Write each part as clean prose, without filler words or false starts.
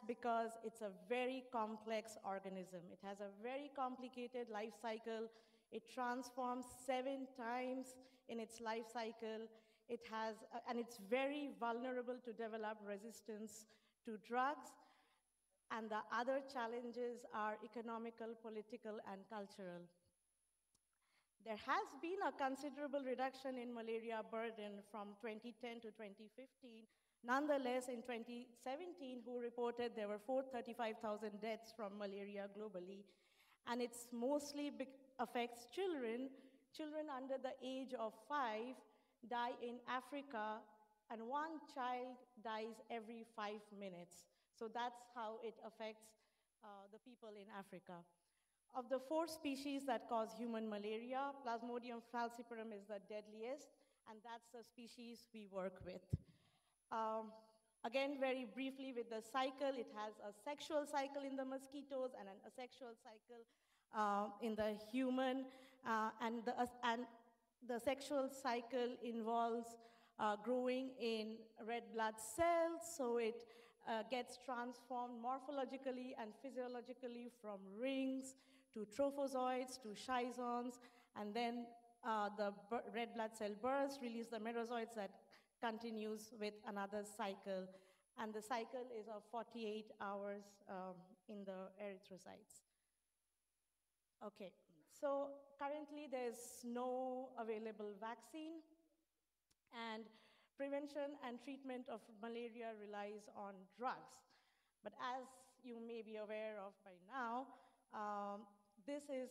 because it's a very complex organism. It has a very complicated life cycle. It transforms 7 times in its life cycle. And it's very vulnerable to develop resistance to drugs. And the other challenges are economical, political, and cultural. There has been a considerable reduction in malaria burden from 2010 to 2015. Nonetheless, in 2017, WHO reported there were 435,000 deaths from malaria globally, and it mostly affects children. Children under the age of 5 die in Africa, and 1 child dies every 5 minutes. So that's how it affects the people in Africa. Of the 4 species that cause human malaria, Plasmodium falciparum is the deadliest, and that's the species we work with. Again, very briefly with the cycle, it has a sexual cycle in the mosquitoes and an asexual cycle in the human, and the sexual cycle involves growing in red blood cells, so it gets transformed morphologically and physiologically from rings to trophozoites to schizons, and then the red blood cell bursts, release the merozoites that continues with another cycle. And the cycle is of 48 hours in the erythrocytes. Okay, so currently there's no available vaccine, and prevention and treatment of malaria relies on drugs. But as you may be aware of by now, this is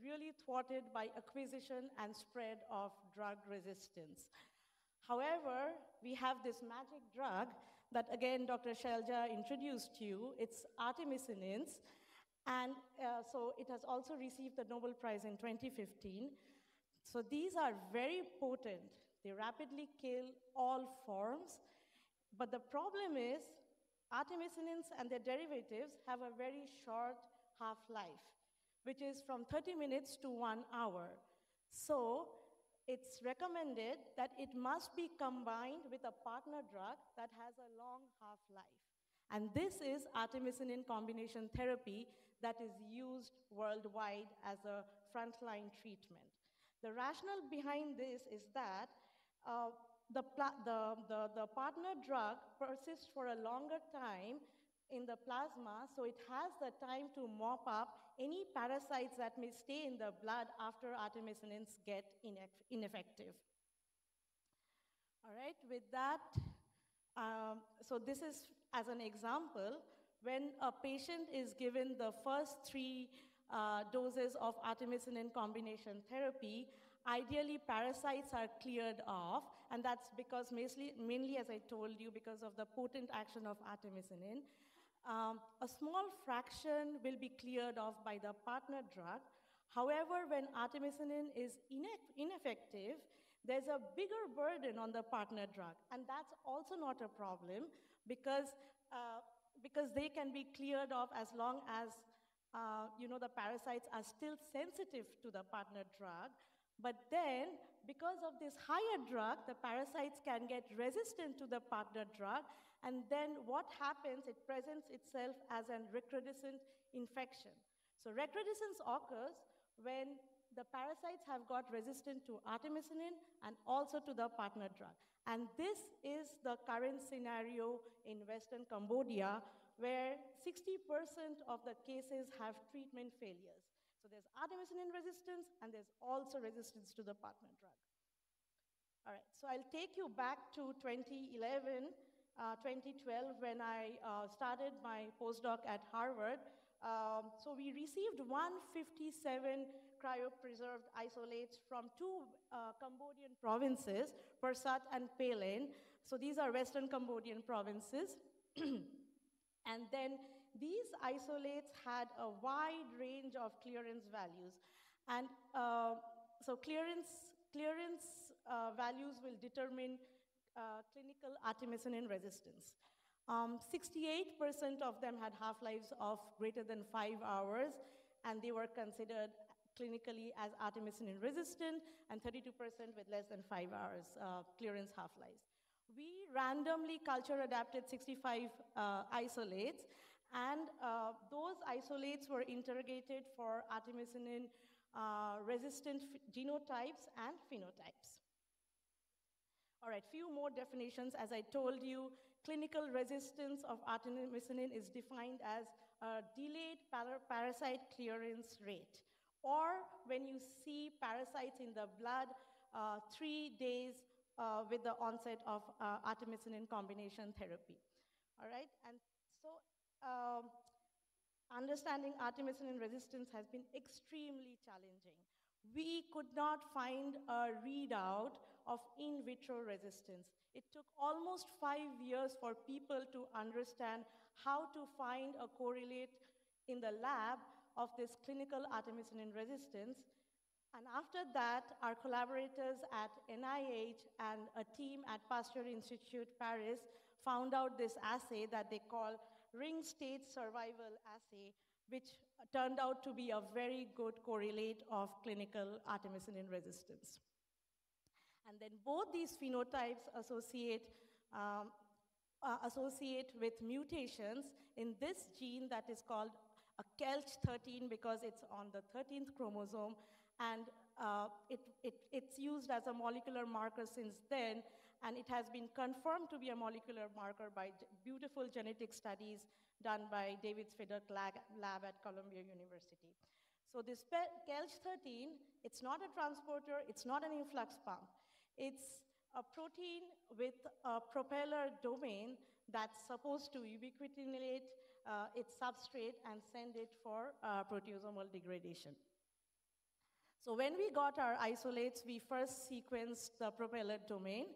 really thwarted by acquisition and spread of drug resistance. However, we have this magic drug that, again, Dr. Shelja introduced you. It's artemisinin, and so it has also received the Nobel Prize in 2015. So these are very potent. They rapidly kill all forms. But the problem is, artemisinins and their derivatives have a very short half-life, which is from 30 minutes to 1 hour. So it's recommended that it must be combined with a partner drug that has a long half-life. And this is artemisinin combination therapy that is used worldwide as a frontline treatment. The rationale behind this is that the partner drug persists for a longer time in the plasma, so it has the time to mop up any parasites that may stay in the blood after artemisinins get ineffective. All right, with that, so this is as an example, when a patient is given the first 3 doses of artemisinin combination therapy, ideally parasites are cleared off, and that's because mainly, as I told you, because of the potent action of artemisinin. A small fraction will be cleared off by the partner drug. However, when artemisinin is ineffective, there's a bigger burden on the partner drug, and that's also not a problem because they can be cleared off as long as the parasites are still sensitive to the partner drug. But then, because of this higher drug, the parasites can get resistant to the partner drug, and then what happens, it presents itself as a recrudescent infection. So recrudescence occurs when the parasites have got resistant to artemisinin and also to the partner drug. And this is the current scenario in Western Cambodia, where 60% of the cases have treatment failures. So there's artemisinin resistance, and there's also resistance to the partner drug. All right, so I'll take you back to 2011, 2012, when I started my postdoc at Harvard. So we received 157 cryopreserved isolates from 2 Cambodian provinces, Persat and Pelen. So these are Western Cambodian provinces. And then these isolates had a wide range of clearance values. And so clearance values will determine clinical artemisinin resistance. 68% of them had half-lives of greater than 5 hours, and they were considered clinically as artemisinin resistant, and 32% with less than 5 hours clearance half-lives. We randomly culture adapted 65 isolates, and those isolates were interrogated for artemisinin resistant genotypes and phenotypes. All right, few more definitions. As I told you, clinical resistance of artemisinin is defined as a delayed parasite clearance rate, or when you see parasites in the blood 3 days with the onset of artemisinin combination therapy. All right, and so understanding artemisinin resistance has been extremely challenging. We could not find a readout of in vitro resistance. It took almost 5 years for people to understand how to find a correlate in the lab of this clinical artemisinin resistance. And after that, our collaborators at NIH and a team at Pasteur Institute Paris found out this assay that they call ring state survival assay, which turned out to be a very good correlate of clinical artemisinin resistance. And then both these phenotypes um, associate with mutations in this gene that is called a KELCH13 because it's on the 13th chromosome, and it's used as a molecular marker since then, and it has been confirmed to be a molecular marker by beautiful genetic studies done by David Fiddick lab at Columbia University. So this KELCH13, it's not a transporter, it's not an influx pump. It's a protein with a propeller domain that's supposed to ubiquitinate its substrate and send it for proteasomal degradation. So when we got our isolates, we first sequenced the propeller domain,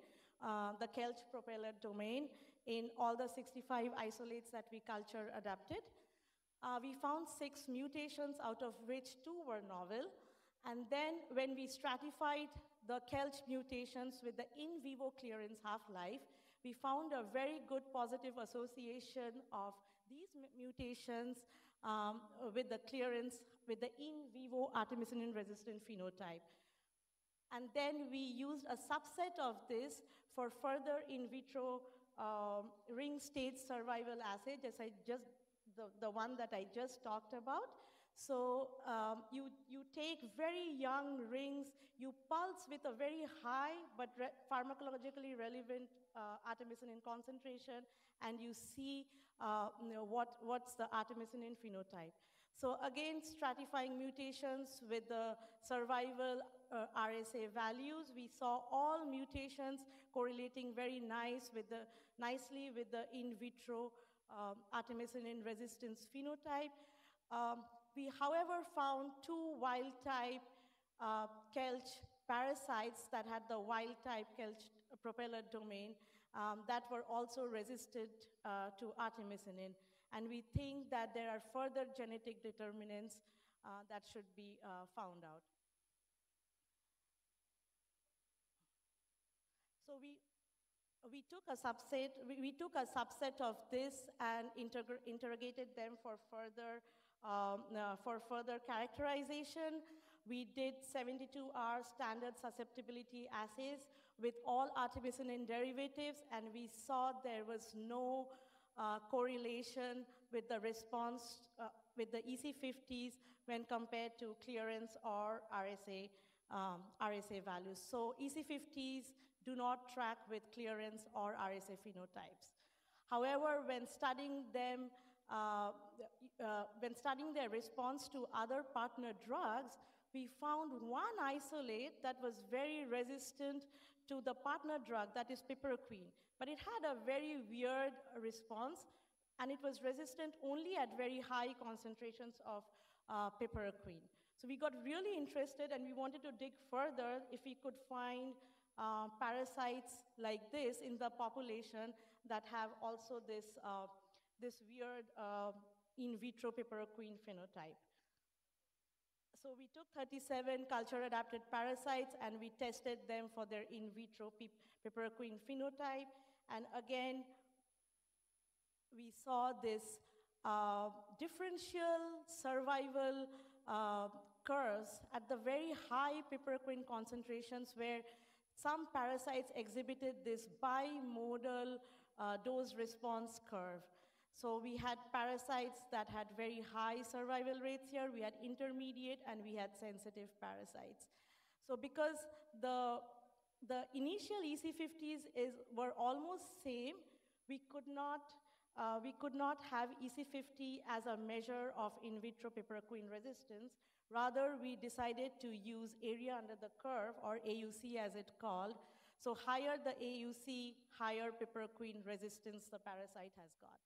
the KELCH propeller domain in all the 65 isolates that we culture adapted. We found 6 mutations, out of which 2 were novel. And then when we stratified the KELCH mutations with the in vivo clearance half-life, we found a very good positive association of these mutations with the clearance, with the in vivo artemisinin-resistant phenotype. And then we used a subset of this for further in vitro ring state survival assay, the one that I just talked about. So you take very young rings, you pulse with a very high but pharmacologically relevant artemisinin concentration, and you see what's the artemisinin phenotype. So again, stratifying mutations with the survival RSA values, we saw all mutations correlating very nicely with the in vitro artemisinin resistance phenotype. We, however, found 2 wild-type KELCH parasites that had the wild-type KELCH propeller domain that were also resistant to artemisinin. And we think that there are further genetic determinants that should be found out. So we took a subset of this and interrogated them for further characterization. We did 72-hour standard susceptibility assays with all artemisinin derivatives, and we saw there was no correlation with the response with the EC50s when compared to clearance or RSA values. So EC50s do not track with clearance or RSA phenotypes. However, when studying them, when studying their response to other partner drugs, we found one isolate that was very resistant to the partner drug, that is piperacin. But it had a very weird response, and it was resistant only at very high concentrations of piperacin. So we got really interested, and we wanted to dig further if we could find parasites like this in the population that have also this weird in vitro piperacin phenotype. So we took 37 culture-adapted parasites, and we tested them for their in vitro piperacin phenotype. And again, we saw this differential survival curves at the very high piperacin concentrations, where some parasites exhibited this bimodal dose-response curve. So we had parasites that had very high survival rates here, we had intermediate, and we had sensitive parasites. So because the initial EC50s were almost same, we could not have EC50 as a measure of in vitro piperquine resistance. Rather, we decided to use area under the curve, or AUC as it's called. So higher the AUC, higher piperquine resistance the parasite has got.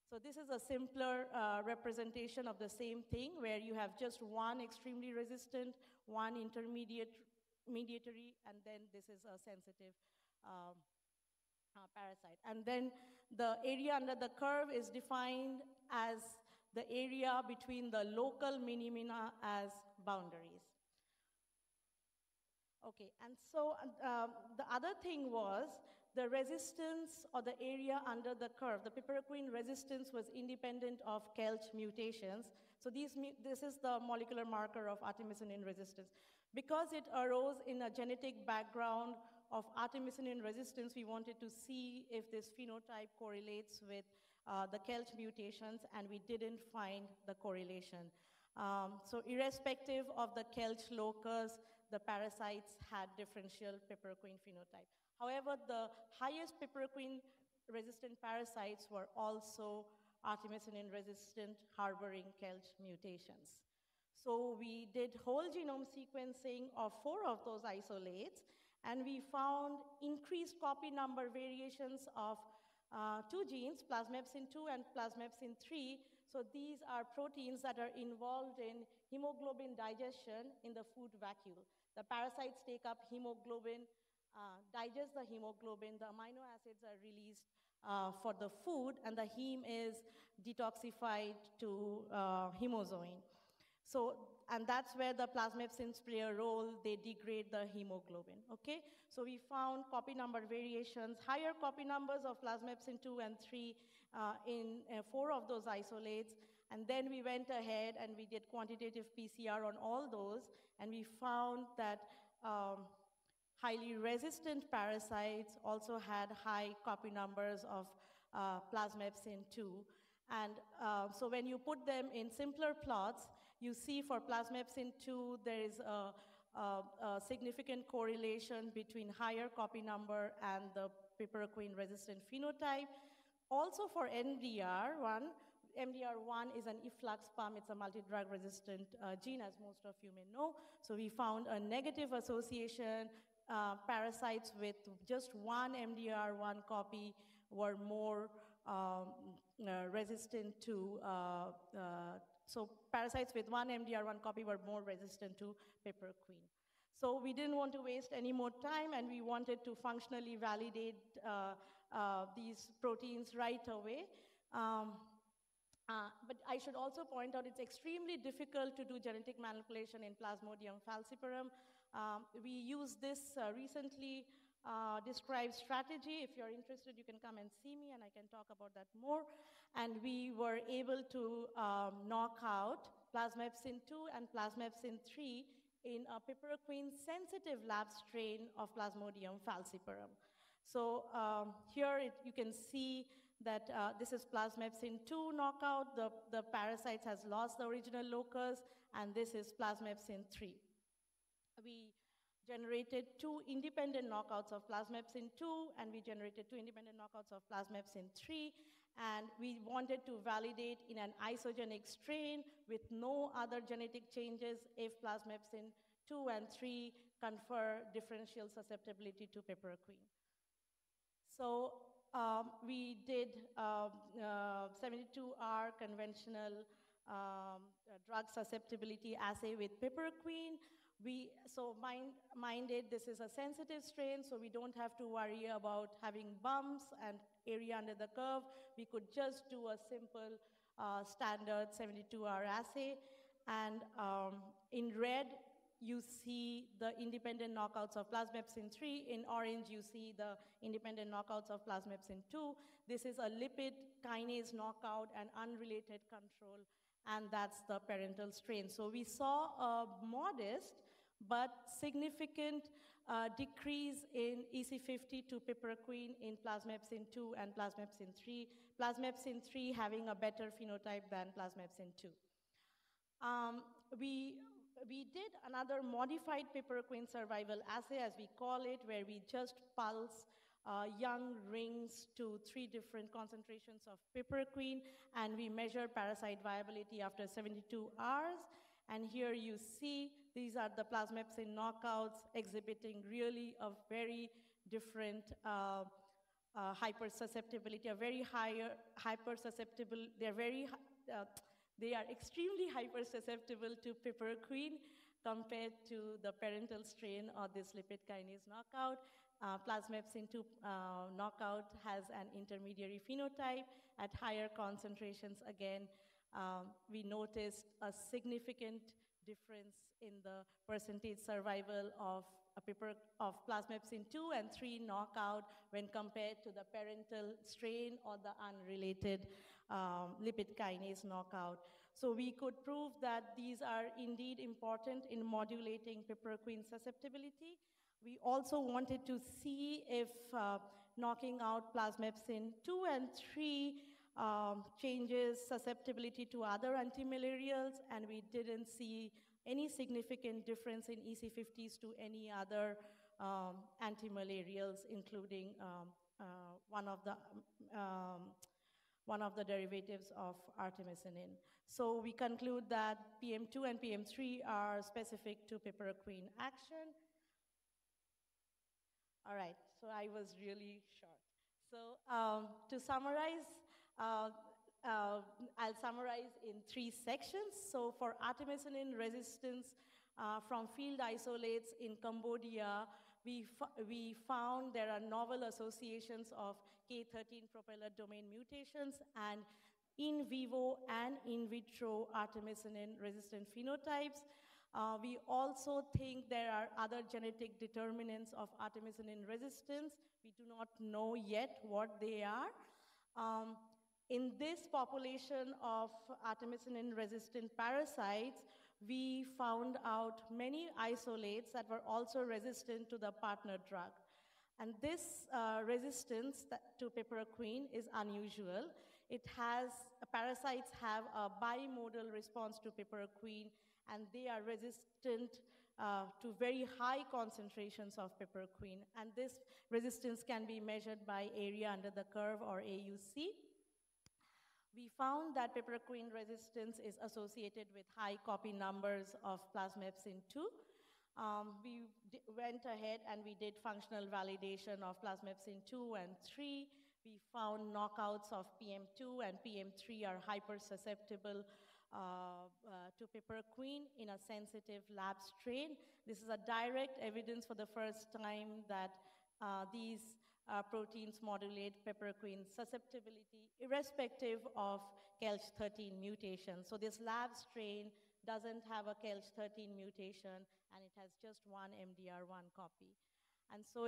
So this is a simpler representation of the same thing, where you have just one extremely resistant, one intermediate, mediatory, and then this is a sensitive parasite. And then the area under the curve is defined as the area between the local minimina as boundaries. Okay, and so the other thing was the resistance, or the area under the curve. The piperquine resistance was independent of Kelch mutations. So this is the molecular marker of artemisinin resistance. Because it arose in a genetic background of artemisinin resistance, we wanted to see if this phenotype correlates with the Kelch mutations, and we didn't find the correlation. So irrespective of the Kelch locus, the parasites had differential piperquine phenotype. However, the highest piperquine resistant parasites were also artemisinin resistant, harboring Kelch mutations. So we did whole genome sequencing of 4 of those isolates, and we found increased copy number variations of 2 genes, plasmepsin 2 and plasmepsin 3. So these are proteins that are involved in hemoglobin digestion in the food vacuole. The parasites take up hemoglobin, digest the hemoglobin, the amino acids are released for the food, and the heme is detoxified to hemozoin. So, and that's where the plasmepsins play a role. They degrade the hemoglobin, okay? So we found copy number variations, higher copy numbers of plasmepsin 2 and 3 in 4 of those isolates. And then we went ahead and we did quantitative PCR on all those, and we found that highly resistant parasites also had high copy numbers of plasmepsin 2. And so when you put them in simpler plots, you see for plasmepsin 2, there is a significant correlation between higher copy number and the piperquine resistant phenotype. Also for MDR1, MDR1 is an efflux pump. It's a multi-drug resistant gene, as most of you may know. So we found a negative association. Parasites with just one MDR1 copy were more resistant to, so parasites with one MDR1 copy were more resistant to piperquine. So we didn't want to waste any more time, and we wanted to functionally validate these proteins right away. But I should also point out it's extremely difficult to do genetic manipulation in Plasmodium falciparum. We used this recently described strategy. If you're interested, you can come and see me, and I can talk about that more. And we were able to knock out plasmepsin 2 and plasmepsin 3 in a piperquine-sensitive lab strain of Plasmodium falciparum. So here you can see that this is plasmepsin 2 knockout. The parasite has lost the original locus, and this is plasmepsin 3. We generated 2 independent knockouts of plasmepsin 2, and we generated 2 independent knockouts of plasmepsin 3, and we wanted to validate in an isogenic strain with no other genetic changes if plasmepsin 2 and 3 confer differential susceptibility to piperquine. So we did 72-hour conventional drug susceptibility assay with piperquine. Minded, this is a sensitive strain, so we don't have to worry about having bumps and area under the curve. We could just do a simple standard 72-hour assay. And in red, you see the independent knockouts of plasmepsin 3. In orange, you see the independent knockouts of plasmepsin 2. This is a lipid kinase knockout and unrelated control, and that's the parental strain. So we saw a modest but significant decrease in EC50 to piperquine in plasmepsin 2 and plasmepsin 3. Plasmepsin 3 having a better phenotype than plasmepsin 2. Um, we, we did another modified piperquine survival assay, as we call it, where we just pulse young rings to 3 different concentrations of piperquine, and we measure parasite viability after 72 hours. And here you see these are the plasmepsin knockouts exhibiting really a very different hypersusceptibility, a very higher hypersusceptible. They are extremely hypersusceptible to piperquine compared to the parental strain or this lipid kinase knockout. Plasmepsin 2 knockout has an intermediary phenotype. At higher concentrations, again, we noticed a significant difference in the percentage survival of plasmepsin 2 and 3 knockout when compared to the parental strain or the unrelated lipid kinase knockout. So we could prove that these are indeed important in modulating piperquine susceptibility. We also wanted to see if knocking out plasmepsin 2 and 3 changes susceptibility to other antimalarials, and we didn't see any significant difference in EC50s to any other antimalarials, including one of the derivatives of artemisinin. So we conclude that PM2 and PM3 are specific to piperquine action. All right, so I was really short. So to summarize, I'll summarize in 3 sections. So for artemisinin resistance from field isolates in Cambodia, we found there are novel associations of K13 propeller domain mutations and in vivo and in vitro artemisinin resistant phenotypes. We also think there are other genetic determinants of artemisinin resistance. We do not know yet what they are. In this population of artemisinin-resistant parasites, we found out many isolates that were also resistant to the partner drug. And this resistance to piperquine is unusual. Parasites have a bimodal response to piperquine, and they are resistant to very high concentrations of piperquine. And this resistance can be measured by area under the curve, or AUC. We found that piperquine resistance is associated with high copy numbers of plasmepsin 2. We went ahead and we did functional validation of plasmepsin 2 and 3. We found knockouts of PM2 and PM3 are hypersusceptible to piperquine in a sensitive lab strain. This is a direct evidence for the first time that these proteins modulate piperquine susceptibility irrespective of KELCH13 mutation. So this lab strain doesn't have a KELCH13 mutation, and it has just one MDR1 copy. And so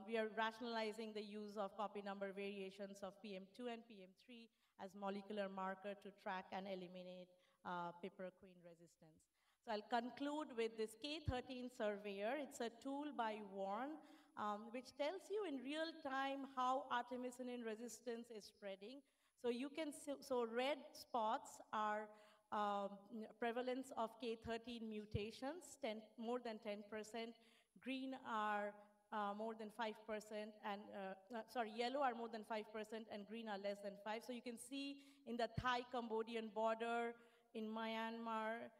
we are rationalizing the use of copy number variations of PM2 and PM3 as molecular marker to track and eliminate piperquine resistance. So I'll conclude with this K13 surveyor. It's a tool by Warren, which tells you in real time how artemisinin resistance is spreading. So you can see, so red spots are prevalence of K13 mutations, more than 10%. Green are more than 5%, and yellow are more than 5%, and green are less than 5%. So you can see in the Thai-Cambodian border, in Myanmar,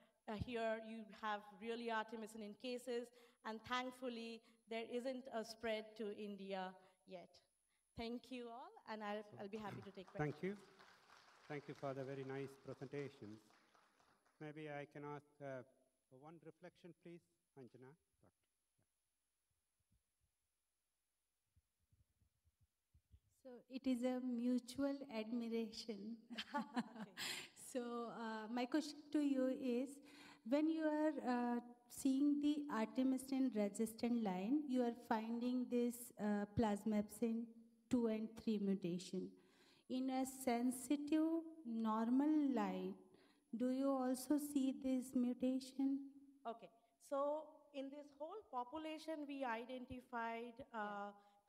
here you have really artemisinin cases, and thankfully there isn't a spread to India yet. Thank you all, and I'll be happy to take questions. Thank you. Thank you for the very nice presentations. Maybe I can ask one reflection, please, Angana. So it is a mutual admiration. So my question to you is, when you are seeing the artemisinin resistant line, you are finding this plasmepsin 2 and 3 mutation. In a sensitive normal line, do you also see this mutation? Okay, so in this whole population, we identified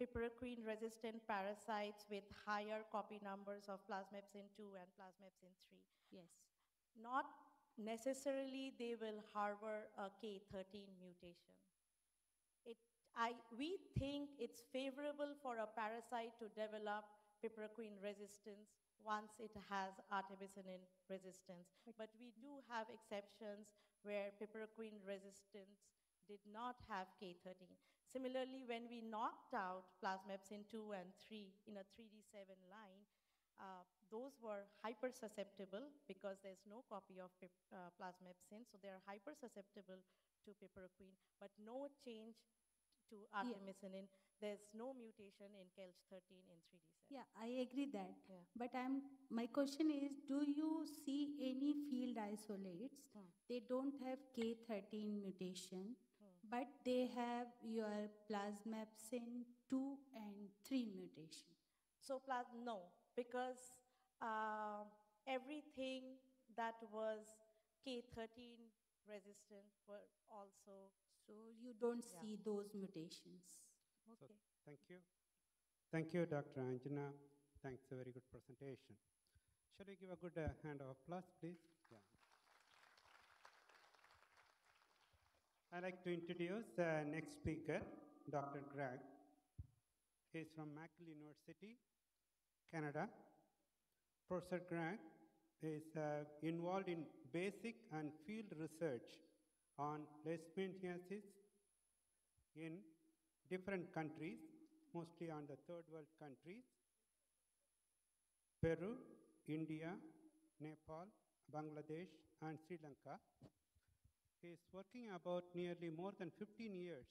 piperacillin-resistant parasites with higher copy numbers of plasmepsin 2 and plasmepsin 3. Yes. Not necessarily they will harbor a K13 mutation. We think it's favorable for a parasite to develop piperacillin resistance once it has artemisinin resistance. But we do have exceptions where piperacillin resistance did not have K13. Similarly, when we knocked out plasmepsin 2 and 3 in a 3D7 line, those were hypersusceptible because there's no copy of plasmepsin, so they're hypersusceptible to piperacillin, but no change to artemisinin. There's no mutation in KELCH13 in 3D7. Yeah, I agree that. Yeah. But my question is, do you see any field isolates? They don't have K13 mutation, but they have your plasmepsin 2 and 3 mutation. So no, because everything that was K13 resistant were also. So you don't see those mutations. Okay. So, thank you. Thank you, Dr. Angana. Thanks, a very good presentation. Shall we give a good hand of applause, please? Yeah. I'd like to introduce the next speaker, Dr. Greg. He's from McGill University, Canada. Professor Greg is involved in basic and field research on leishmaniasis in different countries, mostly on the third world countries, Peru, India, Nepal, Bangladesh, and Sri Lanka. He is working about nearly more than 15 years